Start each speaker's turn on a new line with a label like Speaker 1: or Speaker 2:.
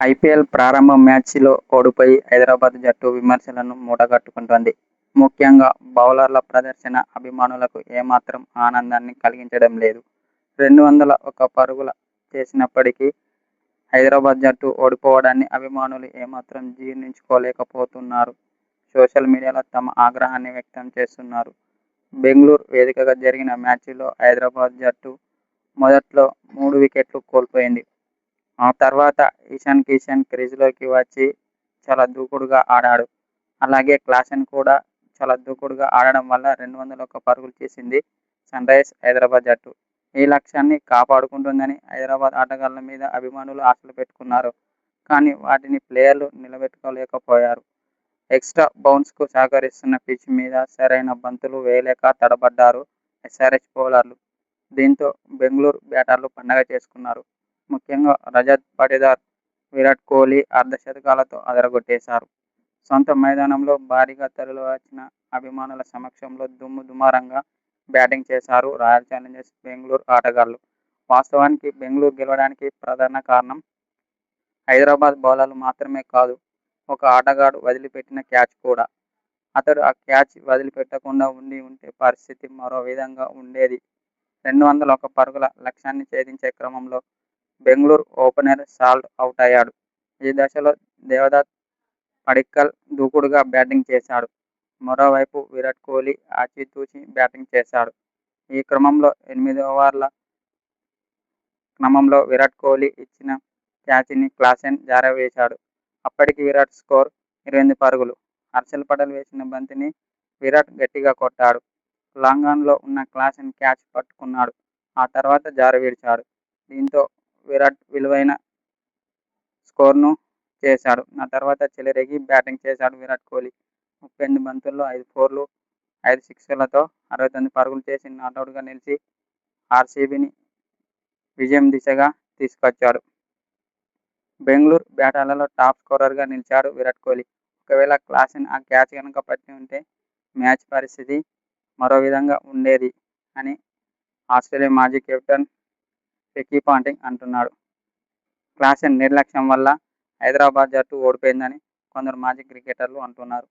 Speaker 1: IPL ప్రారంభ మ్యాచ్లో ఓడిపోయి హైదరాబాద్ జట్టు విమర్శలను మూటగట్టుకుంటోంది. ముఖ్యంగా బౌలర్ల ప్రదర్శన అభిమానులకు ఏమాత్రం ఆనందాన్ని కలిగించడం లేదు. 201 పరుగులు చేసినప్పటికీ హైదరాబాద్ జట్టు ఓడిపోవడాన్ని అభిమానులు ఏమాత్రం జీర్ణించుకోలేకపోతున్నారు. సోషల్ మీడియాలో తమ ఆగ్రహాన్ని వ్యక్తం చేస్తున్నారు. బెంగళూరు వేదికగా జరిగిన మ్యాచ్లో హైదరాబాద్ జట్టు మొదట్లో 3 వికెట్లు కోల్పోయింది. ఆ తర్వాత ఇషాన్ కిషన్ క్రీజులోకి వచ్చి చాలా దూకుడుగా ఆడాడు. అలాగే క్లాసెన్ కూడా చాలా దూకుడుగా ఆడడం వల్ల 201 పరుగులు చేసింది సన్రైజర్స్ హైదరాబాద్ జట్టు. ఈ లక్ష్యాన్ని కాపాడుకుంటుందని హైదరాబాద్ ఆటగాళ్ల మీద అభిమానులు ఆశలు పెట్టుకున్నారు. కానీ వాటిని ప్లేయర్లు నిలబెట్టుకోలేకపోయారు. ఎక్స్ట్రా బౌన్స్కు సహకరిస్తున్న పిచ్ మీద సరైన బంతులు వేయలేక తడబడ్డారు ఎస్ఆర్హెచ్ బౌలర్లు. దీంతో బెంగళూరు బ్యాటర్లు పండగ చేసుకున్నారు. ముఖ్యంగా రజత్ పటిదార్, విరాట్ కోహ్లీ అర్ధశతకాలతో అదరగొట్టేశారు. సొంత మైదానంలో భారీగా తరలివచ్చిన అభిమానుల సమక్షంలో దుమ్ము దుమారంగా బ్యాటింగ్ చేశారు రాయల్ ఛాలెంజర్స్ బెంగళూరు ఆటగాళ్లు. వాస్తవానికి బెంగళూరు గెలవడానికి ప్రధాన కారణం హైదరాబాద్ బౌలర్లు మాత్రమే కాదు, ఒక ఆటగాడు వదిలిపెట్టిన క్యాచ్ కూడా. అతడు ఆ క్యాచ్ వదిలిపెట్టకుండా ఉండి ఉంటే పరిస్థితి మరో విధంగా ఉండేది. 201 పరుగుల లక్ష్యాన్ని ఛేదించే క్రమంలో బెంగళూరు ఓపెనర్ సాల్ట్ అవుటయ్యాడు. ఈ దశలో దేవదత్ పడిక్కల్ దూకుడుగా బ్యాటింగ్ చేశాడు. మరోవైపు విరాట్ కోహ్లీ ఆచితూచి బ్యాటింగ్ చేశాడు. ఈ క్రమంలో 8 ఓవర్ల క్రమంలో విరాట్ కోహ్లీ ఇచ్చిన క్యాచ్ని క్లాసెన్ జారవేశాడు. అప్పటికి విరాట్ స్కోరు 28 పరుగులు. హర్షల్ పటేల్ వేసిన బంతిని విరాట్ గట్టిగా కొట్టాడు. లాంగాన్లో ఉన్న క్లాసెన్ క్యాచ్ పట్టుకున్నాడు. ఆ తర్వాత జారవిడిచాడు. దీంతో విరాట్ విలువైన స్కోర్ను చేశాడు. ఆ తర్వాత చెలరేగి బ్యాటింగ్ చేశాడు విరాట్ కోహ్లీ. 38 బంతుల్లో 5 ఫోర్లు, 5 సిక్సర్లతో 69 పరుగులు చేసి నాటౌట్గా నిలిచి ఆర్సీబీని విజయం దిశగా తీసుకొచ్చాడు. బెంగళూరు బ్యాటర్లలో టాప్ స్కోరర్గా నిలిచాడు విరాట్ కోహ్లీ. ఒకవేళ క్లాసెన్ ఆ క్యాచ్ కనుక పట్టి ఉంటే మ్యాచ్ పరిస్థితి మరో విధంగా ఉండేది అని ఆస్ట్రేలియా మాజీ కెప్టెన్ రికీ పాంటింగ్ అంటున్నాడు. క్లాసెన్ నిర్లక్ష్యం వల్ల హైదరాబాద్ జట్టు ఓడిపోయిందని కొందరు మాజీ క్రికెటర్లు అంటున్నారు.